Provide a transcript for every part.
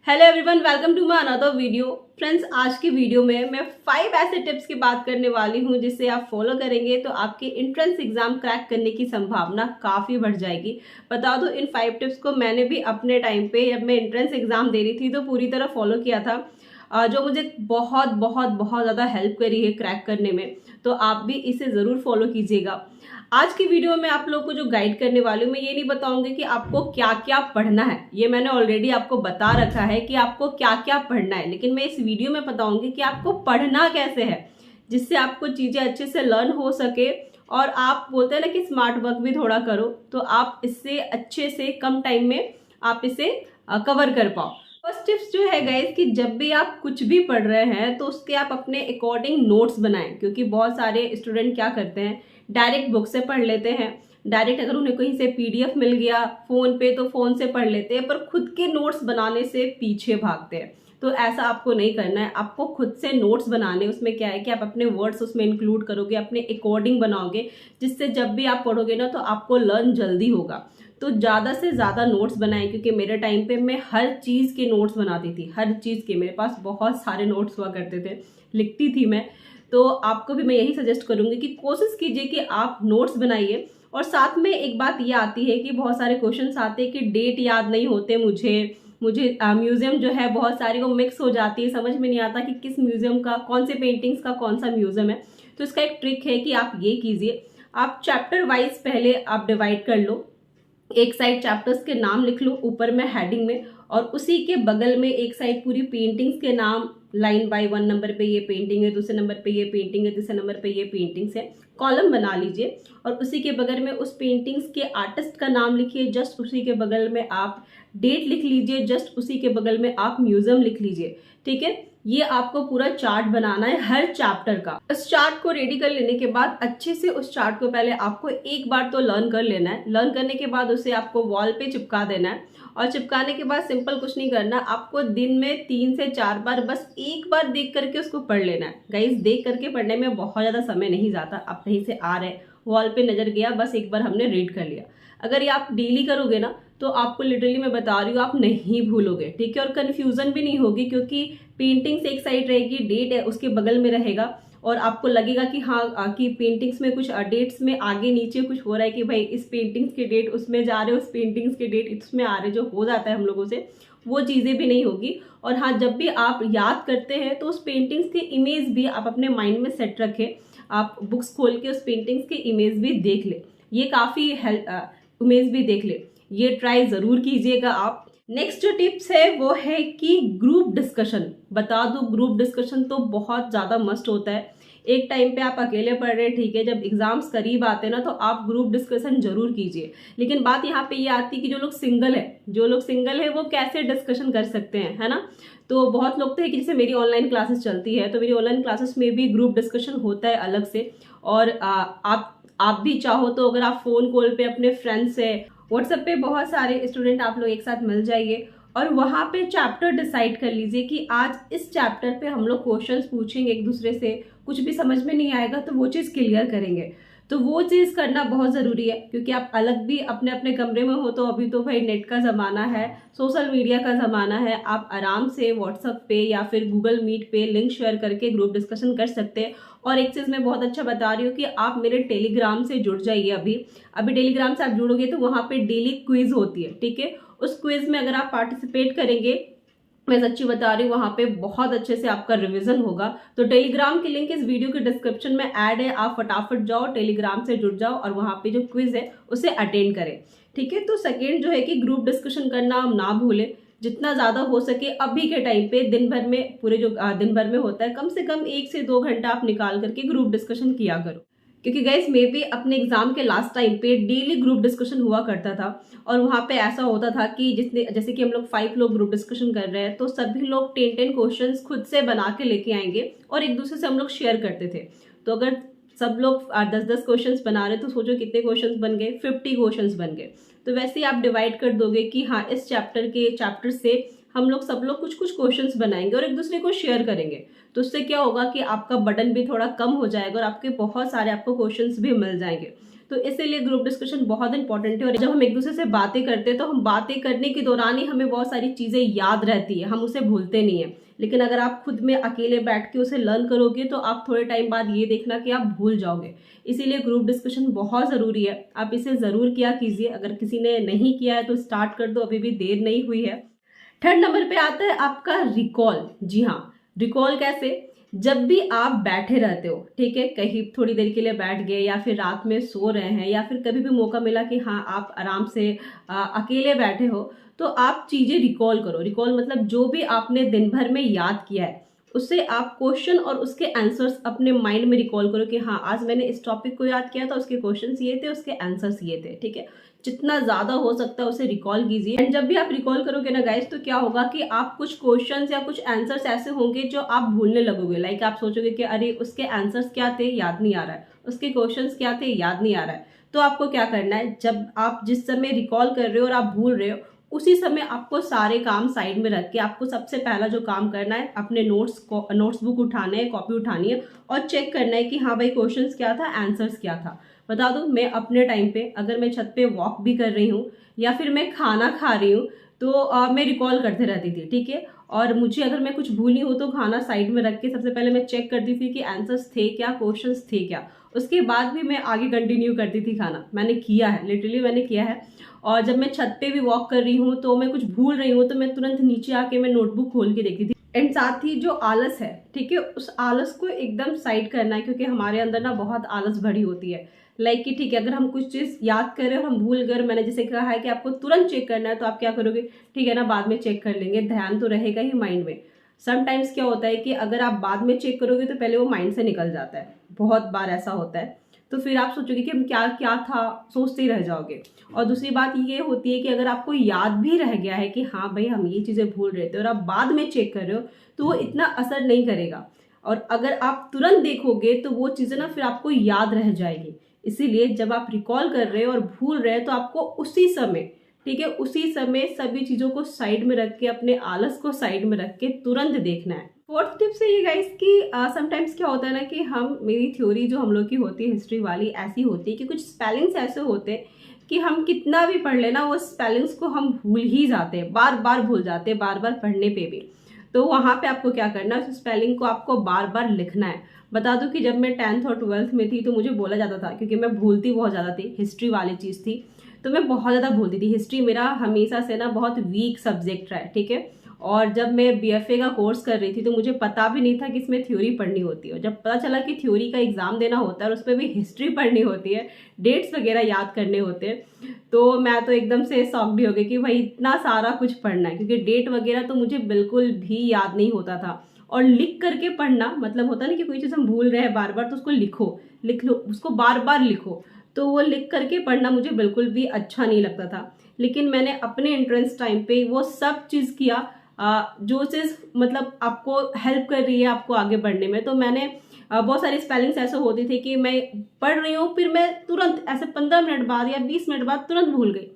Hello everyone, welcome to my another video. Friends, आज की video में मैं 5 ऐसे टिप्स की बात करने वाली हूं जिससे आप फॉलो करेंगे तो आपके एंट्रेंस एग्जाम क्रैक करने की संभावना काफ़ी बढ़ जाएगी। बता दो, इन 5 टिप्स को मैंने भी अपने टाइम पे जब मैं एंट्रेंस एग्जाम दे रही थी तो पूरी तरह फॉलो किया था, जो मुझे बहुत बहुत बहुत ज़्यादा हेल्प करी है क्रैक करने में। तो आप भी इसे ज़रूर फॉलो कीजिएगा। आज की वीडियो में आप लोगों को जो गाइड करने वाली हूँ, मैं ये नहीं बताऊंगी कि आपको क्या क्या पढ़ना है, ये मैंने ऑलरेडी आपको बता रखा है कि आपको क्या क्या पढ़ना है, लेकिन मैं इस वीडियो में बताऊंगी कि आपको पढ़ना कैसे है जिससे आपको चीजें अच्छे से लर्न हो सके। और आप बोलते हैं ना कि स्मार्ट वर्क भी थोड़ा करो, तो आप इससे अच्छे से कम टाइम में आप इसे कवर कर पाओ। फर्स्ट टिप्स जो है गाइस कि जब भी आप कुछ भी पढ़ रहे हैं तो उसके आप अपने अकॉर्डिंग नोट्स बनाएं, क्योंकि बहुत सारे स्टूडेंट क्या करते हैं, डायरेक्ट बुक से पढ़ लेते हैं। डायरेक्ट अगर उन्हें कहीं से पीडीएफ मिल गया फोन पे तो फोन से पढ़ लेते हैं, पर खुद के नोट्स बनाने से पीछे भागते हैं। तो ऐसा आपको नहीं करना है, आपको खुद से नोट्स बनाने। उसमें क्या है कि आप अपने वर्ड्स उसमें इंक्लूड करोगे, अपने अकॉर्डिंग बनाओगे, जिससे जब भी आप पढ़ोगे ना तो आपको लर्न जल्दी होगा। तो ज़्यादा से ज़्यादा नोट्स बनाएं, क्योंकि मेरे टाइम पे मैं हर चीज़ के नोट्स बनाती थी, हर चीज़ के मेरे पास बहुत सारे नोट्स हुआ करते थे, लिखती थी मैं। तो आपको भी मैं यही सजेस्ट करूंगी कि कोशिश कीजिए कि आप नोट्स बनाइए। और साथ में एक बात ये आती है कि बहुत सारे क्वेश्चंस आते हैं कि डेट याद नहीं होते मुझे म्यूजियम जो है बहुत सारी वो मिक्स हो जाती है, समझ में नहीं आता कि किस म्यूजियम का, कौन से पेंटिंग्स का कौन सा म्यूजियम है। तो इसका एक ट्रिक है कि आप ये कीजिए, आप चैप्टर वाइज पहले आप डिवाइड कर लो। एक साइड चैप्टर्स के नाम लिख लो ऊपर में हेडिंग में, और उसी के बगल में एक साइड पूरी पेंटिंग्स के नाम, लाइन बाय 1 नंबर पे ये पेंटिंग है, दूसरे नंबर पे ये पेंटिंग है, तीसरे नंबर पे ये पेंटिंग्स है, कॉलम बना लीजिए। और उसी के बगल में उस पेंटिंग्स के आर्टिस्ट का नाम लिखिए, जस्ट उसी के बगल में आप डेट लिख लीजिए, जस्ट उसी के बगल में आप म्यूजियम लिख लीजिए। ठीक है, ये आपको पूरा चार्ट बनाना है हर चैप्टर का। इस चार्ट को रेडी कर लेने के बाद अच्छे से उस चार्ट को पहले आपको एक बार तो लर्न कर लेना है। लर्न करने के बाद उसे आपको वॉल पे चिपका देना है, और चिपकाने के बाद सिंपल कुछ नहीं करना, आपको दिन में 3 से 4 बार बस एक बार देख करके उसको पढ़ लेना है। गाइस, देख करके पढ़ने में बहुत ज़्यादा समय नहीं जाता। आप कहीं से आ रहे, वॉल पे नजर गया, बस एक बार हमने रीड कर लिया। अगर ये आप डेली करोगे ना तो आपको लिटरली मैं बता रही हूँ आप नहीं भूलोगे। ठीक है, और कन्फ्यूजन भी नहीं होगी, क्योंकि पेंटिंग्स एक साइड रहेगी, डेट है उसके बगल में रहेगा, और आपको लगेगा कि हाँ कि पेंटिंग्स में कुछ डेट्स में आगे नीचे कुछ हो रहा है कि भाई इस पेंटिंग्स के डेट उसमें जा रहे, उस पेंटिंग्स के डेट इसमें आ रहे, जो हो जाता है हम लोगों से, वो चीज़ें भी नहीं होगी। और हाँ, जब भी आप याद करते हैं तो उस पेंटिंग्स के इमेज भी आप अपने माइंड में सेट रखें। आप बुक्स खोल के उस पेंटिंग्स के इमेज भी देख ले, ये काफ़ी इमेज भी देख ले, ये ट्राई ज़रूर कीजिएगा आप। नेक्स्ट जो टिप्स है वो है कि ग्रुप डिस्कशन। बता दो, ग्रुप डिस्कशन तो बहुत ज़्यादा मस्ट होता है। एक टाइम पे आप अकेले पढ़ रहे, ठीक है, जब एग्जाम्स करीब आते हैं ना तो आप ग्रुप डिस्कशन जरूर कीजिए। लेकिन बात यहाँ पे ये आती है कि जो लोग सिंगल है वो कैसे डिस्कशन कर सकते हैं, है ना। तो बहुत लोग तो है कि जैसे मेरी ऑनलाइन क्लासेस चलती है, तो मेरी ऑनलाइन क्लासेस में भी ग्रुप डिस्कशन होता है अलग से। और आप भी चाहो तो अगर आप फोन कॉल पे अपने फ्रेंड्स से, व्हाट्सएप पे बहुत सारे स्टूडेंट आप लोग एक साथ मिल जाइए, और वहाँ पे चैप्टर डिसाइड कर लीजिए कि आज इस चैप्टर पे हम लोग क्वेश्चंस पूछेंगे एक दूसरे से। कुछ भी समझ में नहीं आएगा तो वो चीज़ क्लियर करेंगे। तो वो चीज़ करना बहुत ज़रूरी है, क्योंकि आप अलग भी अपने अपने कमरे में हो, तो अभी तो भाई नेट का ज़माना है, सोशल मीडिया का ज़माना है, आप आराम से व्हाट्सएप पे या फिर गूगल मीट पे लिंक शेयर करके ग्रुप डिस्कशन कर सकते हैं। और एक चीज़ मैं बहुत अच्छा बता रही हूँ कि आप मेरे टेलीग्राम से जुड़ जाइए। अभी टेलीग्राम से आप जुड़ोगे तो वहाँ पे डेली क्विज होती है। ठीक है, उस क्विज में अगर आप पार्टिसिपेट करेंगे, मैं सच्ची बता रही हूँ, वहाँ पे बहुत अच्छे से आपका रिवीजन होगा। तो टेलीग्राम की लिंक इस वीडियो के डिस्क्रिप्शन में ऐड है, आप फटाफट जाओ टेलीग्राम से जुड़ जाओ और वहाँ पे जो क्विज है उसे अटेंड करें। ठीक है, तो सेकेंड जो है कि ग्रुप डिस्कशन करना हम ना भूलें, जितना ज़्यादा हो सके अभी के टाइम पे। दिन भर में, पूरे जो दिन भर में होता है, कम से कम 1 से 2 घंटा आप निकाल करके ग्रुप डिस्कशन किया करो। क्योंकि गाइस, मैं भी अपने एग्जाम के लास्ट टाइम पे डेली ग्रुप डिस्कशन हुआ करता था, और वहाँ पे ऐसा होता था कि जैसे कि हम लोग 5 लोग ग्रुप डिस्कशन कर रहे हैं, तो सभी लोग 10 क्वेश्चंस खुद से बना के लेके आएंगे, और एक दूसरे से हम लोग शेयर करते थे। तो अगर सब लोग 10-10 क्वेश्चंस बना रहे तो सोचो कितने क्वेश्चंस बन गए, 50 क्वेश्चंस बन गए। तो वैसे ही आप डिवाइड कर दोगे कि हाँ, इस चैप्टर से हम लोग सब लोग कुछ कुछ क्वेश्चंस बनाएंगे और एक दूसरे को शेयर करेंगे। तो उससे क्या होगा कि आपका बर्डन भी थोड़ा कम हो जाएगा और आपके बहुत सारे आपको क्वेश्चंस भी मिल जाएंगे। तो इसीलिए ग्रुप डिस्कशन बहुत इंपॉर्टेंट है। और जब हम एक दूसरे से बातें करते हैं तो हम बातें करने के दौरान ही हमें बहुत सारी चीजें याद रहती है, हम उसे भूलते नहीं है। लेकिन अगर आप खुद में अकेले बैठ के उसे लर्न करोगे तो आप थोड़े टाइम बाद ये देखना कि आप भूल जाओगे। इसीलिए ग्रुप डिस्कशन बहुत ज़रूरी है, आप इसे ज़रूर किया कीजिए। अगर किसी ने नहीं किया है तो स्टार्ट कर दो, अभी भी देर नहीं हुई है। थर्ड नंबर पे आता है आपका रिकॉल। जी हाँ, रिकॉल कैसे? जब भी आप बैठे रहते हो, ठीक है, कहीं थोड़ी देर के लिए बैठ गए या फिर रात में सो रहे हैं या फिर कभी भी मौका मिला कि हाँ आप आराम से अकेले बैठे हो, तो आप चीज़ें रिकॉल करो। रिकॉल मतलब जो भी आपने दिन भर में याद किया है उससे आप क्वेश्चन और उसके आंसर्स अपने माइंड में रिकॉल करो कि हाँ आज मैंने इस टॉपिक को याद किया था, उसके क्वेश्चंस ये थे, उसके आंसर्स ये थे, ठीक है। जितना ज़्यादा हो सकता है उसे रिकॉल कीजिए। एंड जब भी आप रिकॉल करोगे ना गाइस, तो क्या होगा कि आप कुछ क्वेश्चंस या कुछ आंसर्स ऐसे होंगे जो आप भूलने लगोगे। लाइक आप सोचोगे कि अरे उसके आंसर्स क्या थे, याद नहीं आ रहा है, उसके क्वेश्चंस क्या थे, याद नहीं आ रहा है। तो आपको क्या करना है, जब आप जिस समय रिकॉल कर रहे हो और आप भूल रहे हो, उसी समय आपको सारे काम साइड में रख के आपको सबसे पहला जो काम करना है, अपने नोट्स बुक उठाने हैं, कॉपी उठानी है और चेक करना है कि हाँ भाई क्वेश्चंस क्या था, आंसर्स क्या था। बता दूं, मैं अपने टाइम पे अगर मैं छत पे वॉक भी कर रही हूँ या फिर मैं खाना खा रही हूँ तो मैं रिकॉल करते रहती थी, ठीक है। और मुझे अगर मैं कुछ भूली हूँ तो खाना साइड में रख के सबसे पहले मैं चेक करती थी कि आंसर्स थे क्या, क्वेश्चंस थे क्या। उसके बाद भी मैं आगे कंटिन्यू करती थी खाना। मैंने किया है, लिटरली मैंने किया है। और जब मैं छत पे भी वॉक कर रही हूँ तो मैं कुछ भूल रही हूँ तो मैं तुरंत नीचे आके मैं नोटबुक खोल के देखती थी। एंड साथ ही जो आलस है, ठीक है, उस आलस को एकदम साइड करना है, क्योंकि हमारे अंदर ना बहुत आलस भरी होती है। लाइक कि ठीक है, अगर हम कुछ चीज़ याद करें और हम भूल गए, मैंने जैसे कहा है कि आपको तुरंत चेक करना है, तो आप क्या करोगे, ठीक है ना, बाद में चेक कर लेंगे, ध्यान तो रहेगा ही माइंड में। समटाइम्स क्या होता है कि अगर आप बाद में चेक करोगे तो पहले वो माइंड से निकल जाता है, बहुत बार ऐसा होता है। तो फिर आप सोचोगे कि हम क्या क्या था, सोचते ही रह जाओगे। और दूसरी बात ये होती है कि अगर आपको याद भी रह गया है कि हाँ भाई हम ये चीज़ें भूल रहे थे और आप बाद में चेक कर रहे हो, तो वो इतना असर नहीं करेगा। और अगर आप तुरंत देखोगे तो वो चीज़ें ना फिर आपको याद रह जाएगी। इसीलिए जब आप रिकॉल कर रहे हो और भूल रहे हो तो आपको उसी समय, ठीक है, उसी समय सभी चीज़ों को साइड में रख के, अपने आलस को साइड में रख के तुरंत देखना है। फोर्थ टिप से ये गाइस कि समटाइम्स क्या होता है ना कि मेरी थ्योरी जो हम लोग की होती है हिस्ट्री वाली, ऐसी होती है कि कुछ स्पेलिंग्स ऐसे होते हैं कि हम कितना भी पढ़ लेना वो स्पेलिंग्स को हम भूल ही जाते हैं, बार बार भूल जाते हैं, बार बार पढ़ने पे भी। तो वहाँ पे आपको क्या करना है, उस स्पेलिंग को आपको बार बार लिखना है। बता दूं कि जब मैं 10th और 12th में थी तो मुझे बोला जाता था, क्योंकि मैं भूलती बहुत ज़्यादा थी, हिस्ट्री वाली चीज़ थी तो मैं बहुत ज़्यादा भूलती थी। हिस्ट्री मेरा हमेशा से ना बहुत वीक सब्जेक्ट रहा है, ठीक है। और जब मैं BFA का कोर्स कर रही थी तो मुझे पता भी नहीं था कि इसमें थ्योरी पढ़नी होती है। जब पता चला कि थ्योरी का एग्जाम देना होता है और उसमें भी हिस्ट्री पढ़नी होती है, डेट्स वगैरह याद करने होते हैं, तो मैं तो एकदम से शॉक्ड हो गई कि भाई इतना सारा कुछ पढ़ना है। क्योंकि डेट वगैरह तो मुझे बिल्कुल भी याद नहीं होता था। और लिख करके पढ़ना मतलब होता है ना कि कोई चीज़ हम भूल रहे हैं बार बार, तो उसको लिख लो, उसको बार बार लिखो। तो वो लिख करके पढ़ना मुझे बिल्कुल भी अच्छा नहीं लगता था। लेकिन मैंने अपने एंट्रेंस टाइम पे वो सब चीज़ किया जो चीज़ मतलब आपको हेल्प कर रही है आपको आगे बढ़ने में। तो मैंने बहुत सारी स्पेलिंग्स ऐसे होती थी कि मैं पढ़ रही हूँ, फिर मैं तुरंत ऐसे 15 मिनट बाद या 20 मिनट बाद तुरंत भूल गई।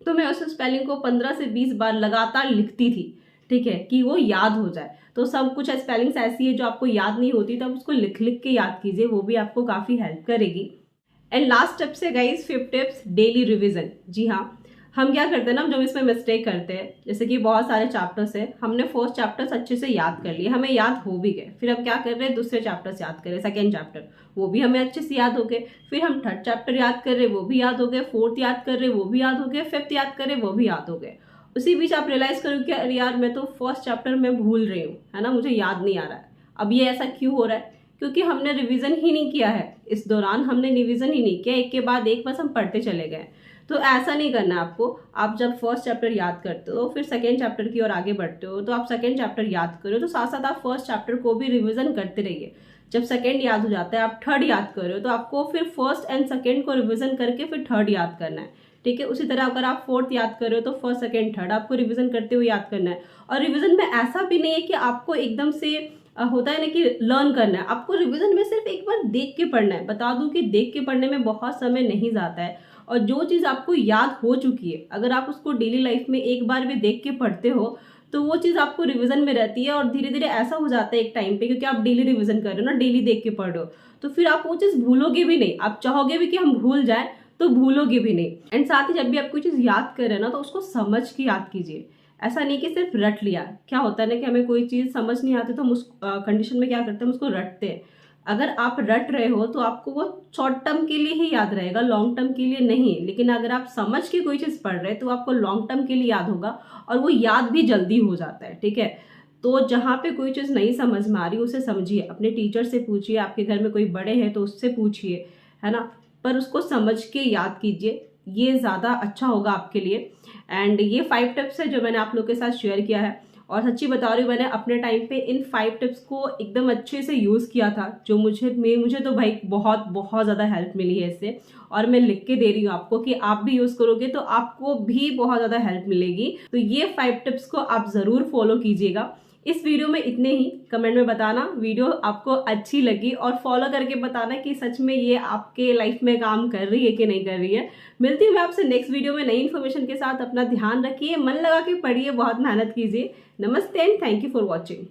तो मैं उस स्पेलिंग को 15 से 20 बार लगातार लिखती थी, ठीक है, कि वो याद हो जाए। तो सब कुछ स्पेलिंग्स ऐसी है जो आपको याद नहीं होती, तब उसको लिख लिख के याद कीजिए, वो भी आपको काफ़ी हेल्प करेगी। एंड लास्ट टिप से गाइस, 5 टिप्स, डेली रिवीजन। जी हाँ, हम क्या करते हैं ना, जब इसमें मिस्टेक करते हैं, जैसे कि बहुत सारे चैप्टर्स है, हमने फर्स्ट चैप्टर्स अच्छे से याद कर लिए, हमें याद हो भी गए, फिर हम क्या कर रहे हैं, दूसरे चैप्टर्स याद कर रहे हैं, सेकेंड चैप्टर वो भी हमें अच्छे से याद हो गए, फिर हम थर्ड चैप्टर याद कर रहे हैं, वो भी याद हो गए, फोर्थ याद कर रहे हैं, वो भी याद हो गए, फिफ्थ याद कर रहे हैं, वो भी याद हो गए। उसी बीच आप रियलाइज करो कि अरे यार मैं तो फर्स्ट चैप्टर में भूल रही हूँ, है ना, मुझे याद नहीं आ रहा है। अब ये ऐसा क्यों हो रहा है? क्योंकि हमने रिवीजन ही नहीं किया है, इस दौरान हमने रिवीजन ही नहीं किया, एक के बाद एक बस हम पढ़ते चले गए। तो ऐसा नहीं करना है आपको। आप जब फर्स्ट चैप्टर याद करते हो फिर सेकेंड चैप्टर की ओर आगे बढ़ते हो, तो आप सेकेंड चैप्टर याद करो, तो साथ साथ आप फर्स्ट चैप्टर को भी रिवीजन करते रहिए। जब सेकेंड याद हो जाता है, आप थर्ड याद कर रहे हो, तो आपको फिर फर्स्ट एंड सेकेंड को रिवीजन करके फिर थर्ड याद करना है, ठीक है। उसी तरह अगर आप फोर्थ याद कर रहे हो तो फर्स्ट सेकेंड थर्ड आपको रिवीजन करते हुए याद करना है। और रिवीजन में ऐसा भी नहीं है कि आपको एकदम से होता है ना कि लर्न करना है, आपको रिवीजन में सिर्फ एक बार देख के पढ़ना है। बता दूं कि देख के पढ़ने में बहुत समय नहीं जाता है, और जो चीज़ आपको याद हो चुकी है, अगर आप उसको डेली लाइफ में एक बार भी देख के पढ़ते हो तो वो चीज़ आपको रिवीजन में रहती है और धीरे धीरे ऐसा हो जाता है एक टाइम पे, क्योंकि आप डेली रिवीजन कर रहे हो ना, डेली देख के पढ़ रहे हो, तो फिर आप वो चीज़ भूलोगे भी नहीं। आप चाहोगे भी कि हम भूल जाए तो भूलोगे भी नहीं। एंड साथ ही जब भी आप कोई चीज़ याद कर रहे हैं ना, तो उसको समझ के याद कीजिए। ऐसा नहीं कि सिर्फ रट लिया। क्या होता है ना कि हमें कोई चीज़ समझ नहीं आती तो हम उस कंडीशन में क्या करते हैं, हम उसको रटते हैं। अगर आप रट रहे हो तो आपको वो शॉर्ट टर्म के लिए ही याद रहेगा, लॉन्ग टर्म के लिए नहीं। लेकिन अगर आप समझ के कोई चीज़ पढ़ रहे हैं तो आपको लॉन्ग टर्म के लिए याद होगा और वो याद भी जल्दी हो जाता है। ठीक है, तो जहाँ पे कोई चीज़ नहीं समझ में आ रही उसे समझिए, अपने टीचर से पूछिए, आपके घर में कोई बड़े हैं तो उससे पूछिए, है ना, पर उसको समझ के याद कीजिए, ये ज़्यादा अच्छा होगा आपके लिए। एंड ये 5 टिप्स है जो मैंने आप लोग के साथ शेयर किया है, और सच्ची बता रही हूँ, मैंने अपने टाइम पे इन 5 टिप्स को एकदम अच्छे से यूज़ किया था, जो मुझे तो भाई बहुत बहुत ज़्यादा हेल्प मिली है इससे। और मैं लिख के दे रही हूँ आपको कि आप भी यूज़ करोगे तो आपको भी बहुत ज़्यादा हेल्प मिलेगी। तो ये 5 टिप्स को आप ज़रूर फॉलो कीजिएगा। इस वीडियो में इतने ही। कमेंट में बताना वीडियो आपको अच्छी लगी, और फॉलो करके बताना कि सच में ये आपके लाइफ में काम कर रही है कि नहीं कर रही है। मिलती हूँ मैं आपसे नेक्स्ट वीडियो में नई इन्फॉर्मेशन के साथ। अपना ध्यान रखिए, मन लगा के पढ़िए, बहुत मेहनत कीजिए। नमस्ते and thank you for watching.